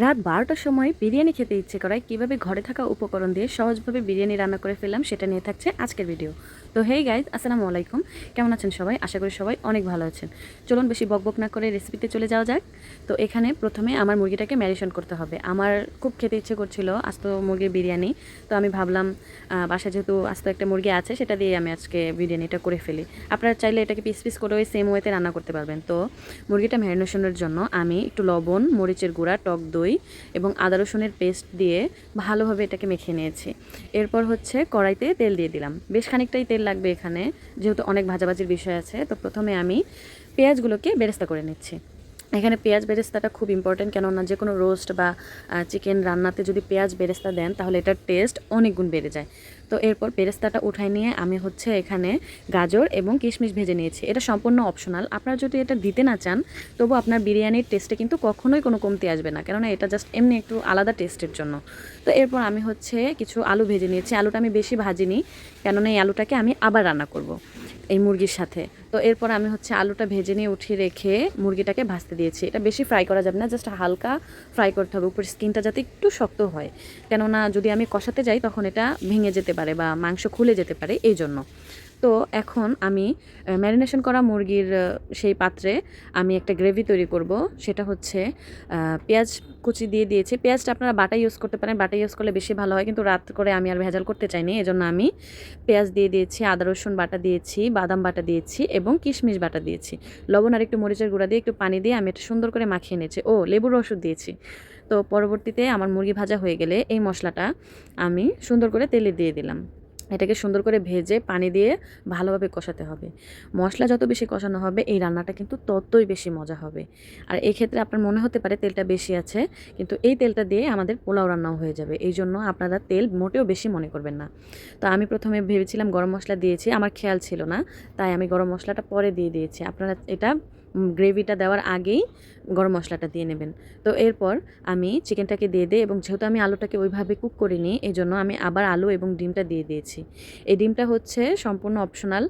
রাত ১২টার সময় বিরিয়ানি খেতে ইচ্ছে করায় কীভাবে ঘরে থাকা উপকরণ দিয়ে সহজভাবে বিরিয়ানি রান্না করে ফেললাম সেটা নিয়ে থাকছে আজকের ভিডিও। তো হেই গাইজ, আসসালামু আলাইকুম। কেমন আছেন সবাই? আশা করি সবাই অনেক ভালো আছেন। চলুন বেশি বকবক না করে রেসিপিতে চলে যাওয়া যাক। তো এখানে প্রথমে আমার মুরগিটাকে ম্যারিনেশন করতে হবে। আমার খুব খেতে ইচ্ছে করছিল আস্ত মুরগির বিরিয়ানি। তো আমি ভাবলাম বাসায় যেহেতু আস্ত একটা মুরগি আছে সেটা দিয়ে আমি আজকে বিরিয়ানিটা করে ফেলি। আপনারা চাইলে এটাকে পিস পিস করে ওই সেম ওয়েতে রান্না করতে পারবেন। তো মুরগিটা ম্যারিনেশনের জন্য আমি একটু লবণ, মরিচের গুঁড়া, টক দই এবং আদা রসুনের পেস্ট দিয়ে ভালোভাবে এটাকে মেখে নিয়েছি। এরপর হচ্ছে কড়াইতে তেল দিয়ে দিলাম। বেশ খানিকটাই তেল লাগবে এখানে, যেহেতু অনেক ভাজাভাজির বিষয় আছে। তো প্রথমে আমি পেঁয়াজগুলোকে বেরেস্তা করে নিচ্ছি। এখানে পেঁয়াজ বেরেস্তাটা খুব ইম্পর্টেন্ট, কেননা যে কোনো রোস্ট বা চিকেন রান্নাতে যদি পেঁয়াজ বেরেস্তা দেন তাহলে এটার টেস্ট অনেক গুণ বেড়ে যায়। তো এরপর বেরেস্তাটা উঠাই নিয়ে আমি হচ্ছে এখানে গাজর এবং কিশমিশ ভেজে নিয়েছি। এটা সম্পূর্ণ অপশনাল, আপনারা যদি এটা দিতে না চান তবু আপনার বিরিয়ানির টেস্টে কিন্তু কখনোই কোনো কমতি আসবে না, কেননা এটা জাস্ট এমনি একটু আলাদা টেস্টের জন্য। তো এরপর আমি হচ্ছে কিছু আলু ভেজে নিয়েছি। আলুটা আমি বেশি ভাজিনি, কেননা এই আলুটাকে আমি আবার রান্না করব এই মুরগির সাথে। তো এরপর আমি হচ্ছে আলুটা ভেজে নিয়ে উঠিয়ে রেখে মুরগিটাকে ভাজতে দিয়েছি। এটা বেশি ফ্রাই করা যাবে না, জাস্ট হালকা ফ্রাই করতে হবে, উপর স্কিনটা যাতে একটু শক্ত হয়, কেননা যদি আমি কষাতে যাই তখন এটা ভেঙে যেতে পারে বা মাংস খুলে যেতে পারে, এই জন্য। তো এখন আমি ম্যারিনেশন করা মুরগির সেই পাত্রে আমি একটা গ্রেভি তৈরি করব। সেটা হচ্ছে পেঁয়াজ কুচি দিয়ে দিয়েছি। পেঁয়াজটা আপনারা বাটা ইউজ করতে পারেন, বাটা ইউজ করলে বেশি ভালো হয়, কিন্তু রাত করে আমি আর ভেজাল করতে চাইনি, এজন্য আমি পেঁয়াজ দিয়ে দিয়েছি, আদা রসুন বাটা দিয়েছি, বাদাম বাটা দিয়েছি এবং কিশমিশ বাটা দিয়েছি। লবণ আর একটু মরিচের গুঁড়া দিয়ে একটু পানি দিয়ে আমি এটা সুন্দর করে মাখিয়ে নিয়েছি। ও লেবুর রসও দিয়েছি। তো পরবর্তীতে আমার মুরগি ভাজা হয়ে গেলে এই মশলাটা আমি সুন্দর করে তেলে দিয়ে দিলাম। এটাকে সুন্দর করে ভেজে পানি দিয়ে ভালোভাবে কষাতে হবে। মশলা যত বেশি কষানো হবে এই রান্নাটা কিন্তু ততই বেশি মজা হবে। আর এই ক্ষেত্রে আপনার মনে হতে পারে তেলটা বেশি আছে, কিন্তু এই তেলটা দিয়ে আমাদের পোলাও রান্নাও হয়ে যাবে। এই জন্য আপনারা তেল মোটেও বেশি মনে করবেন না। তো আমি প্রথমে ভেবেছিলাম গরম মশলা দিয়েছি, আমার খেয়াল ছিল না, তাই আমি গরম মশলাটা পরে দিয়ে দিয়েছি। আপনারা এটা গ্রেভিটা দেওয়ার আগেই গরম মশলাটা দিয়ে নেবেন। তো এরপর আমি চিকেনটাকে দিয়ে দিই, এবং যেহেতু আমি আলুটাকে ওইভাবে কুক করিনি এই জন্য আমি আবার আলু এবং ডিমটা দিয়ে দিয়েছি। এই ডিমটা হচ্ছে সম্পূর্ণ অপশনাল,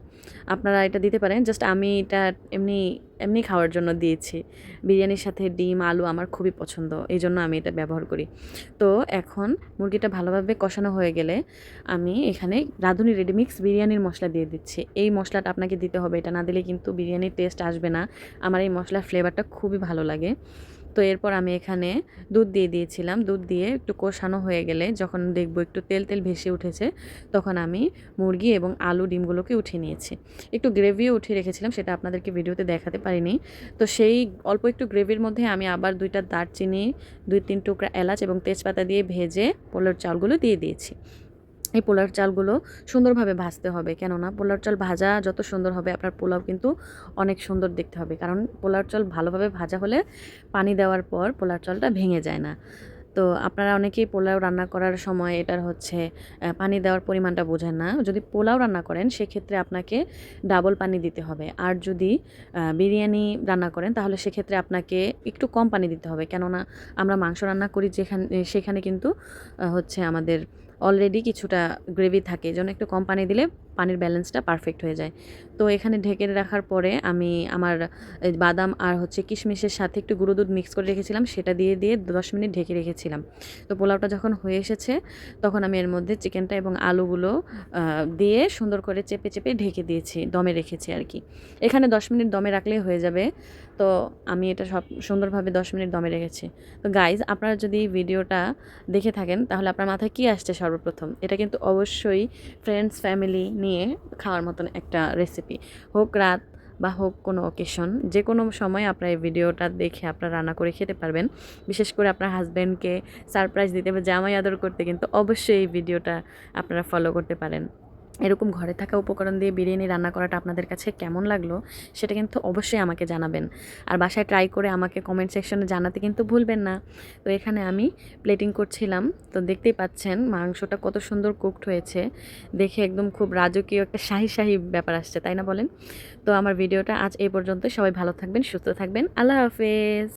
আপনারা এটা দিতে পারেন, জাস্ট আমি এটা এমনি এমনি খাওয়ার জন্য দিয়েছি। বিরিয়ানির সাথে ডিম আলু আমার খুবই পছন্দ, এই জন্য আমি এটা ব্যবহার করি। তো এখন মুরগিটা ভালোভাবে কষানো হয়ে গেলে আমি এখানে রাঁধুনি রেডিমিক্স বিরিয়ানির মশলা দিয়ে দিচ্ছি। এই মশলাটা আপনাকে দিতে হবে, এটা না দিলে কিন্তু বিরিয়ানির টেস্ট আসবে না। আমার এই মশলার ফ্লেভারটা খুবই ভালো লাগে। তো এরপর আমি এখানে দুধ দিয়ে দিয়েছিলাম। দুধ দিয়ে একটু কষানো হয়ে গেলে যখন দেখবো একটু তেল তেল ভেসে উঠেছে, তখন আমি মুরগি এবং আলু ডিমগুলোকে উঠিয়ে নিয়েছি। একটু গ্রেভিও উঠিয়ে রেখেছিলাম, সেটা আপনাদেরকে ভিডিওতে দেখাতে পারিনি। তো সেই অল্প একটু গ্রেভির মধ্যে আমি আবার 2টা দারচিনি, 2-3 টুকরা এলাচ এবং তেজপাতা দিয়ে ভেজে পোলার চালগুলো দিয়ে দিয়েছি। এই পোলার চালগুলো সুন্দরভাবে ভাজতে হবে, কেননা পোলার চাল ভাজা যত সুন্দর হবে আপনার পোলাও কিন্তু অনেক সুন্দর দেখতে হবে, কারণ পোলার চাল ভালোভাবে ভাজা হলে পানি দেওয়ার পর পোলার চালটা ভেঙে যায় না। তো আপনারা অনেকেই পোলাও রান্না করার সময় এটার হচ্ছে পানি দেওয়ার পরিমাণটা বোঝেন না। যদি পোলাও রান্না করেন সেক্ষেত্রে আপনাকে ডাবল পানি দিতে হবে, আর যদি বিরিয়ানি রান্না করেন তাহলে সেক্ষেত্রে আপনাকে একটু কম পানি দিতে হবে, কেননা আমরা মাংস রান্না করি সেখানে কিন্তু হচ্ছে আমাদের অলরেডি কিছুটা গ্রেভি থাকে, এজন্য একটু কম পানি দিলে পানির ব্যালেন্সটা পারফেক্ট হয়ে যায়। তো এখানে ঢেকে রাখার পরে আমি আমার বাদাম আর হচ্ছে কিশমিশের সাথে একটু গুঁড়ো দুধ মিক্স করে রেখেছিলাম, সেটা দিয়ে 10 মিনিট ঢেকে রেখেছিলাম। তো পোলাওটা যখন হয়ে এসেছে তখন আমি এর মধ্যে চিকেনটা এবং আলুগুলো দিয়ে সুন্দর করে চেপে চেপে ঢেকে দিয়েছি, দমে রেখেছি আর কি। এখানে 10 মিনিট দমে রাখলেই হয়ে যাবে। তো আমি এটা সব সুন্দরভাবে 10 মিনিট দমে রেখেছি। তো গাইজ, আপনারা যদি ভিডিওটা দেখে থাকেন তাহলে আপনার মাথায় কী আসছে সর্বপ্রথম? এটা কিন্তু অবশ্যই ফ্রেন্ডস ফ্যামিলি নিয়ে খাওয়ার মতন একটা রেসিপি। হোক রাত বা হোক কোনো অকেশন, যে কোনো সময় আপনার এই ভিডিওটা দেখে আপনারা রান্না করে খেতে পারবেন। বিশেষ করে আপনার হাজব্যান্ডকে সারপ্রাইজ দিতে বা জামাই আদর করতে কিন্তু অবশ্যই এই ভিডিওটা আপনারা ফলো করতে পারেন। এরকম ঘরে থাকা উপকরণ দিয়ে বিরিয়ানি রান্না করাটা আপনাদের কাছে কেমন লাগলো সেটা কিন্তু অবশ্যই আমাকে জানাবেন। আর বাসায় ট্রাই করে আমাকে কমেন্ট সেকশনে জানাতে কিন্তু ভুলবেন না। তো এখানে আমি প্লেটিং করছিলাম, তো দেখতেই পাচ্ছেন মাংসটা কত সুন্দর কুকড হয়েছে, দেখে একদম খুব রাজকীয় একটা শাহি শাহি ব্যাপার আসছে, তাই না বলেন? তো আমার ভিডিওটা আজ এই পর্যন্ত। সবাই ভালো থাকবেন, সুস্থ থাকবেন। আল্লাহ হাফেজ।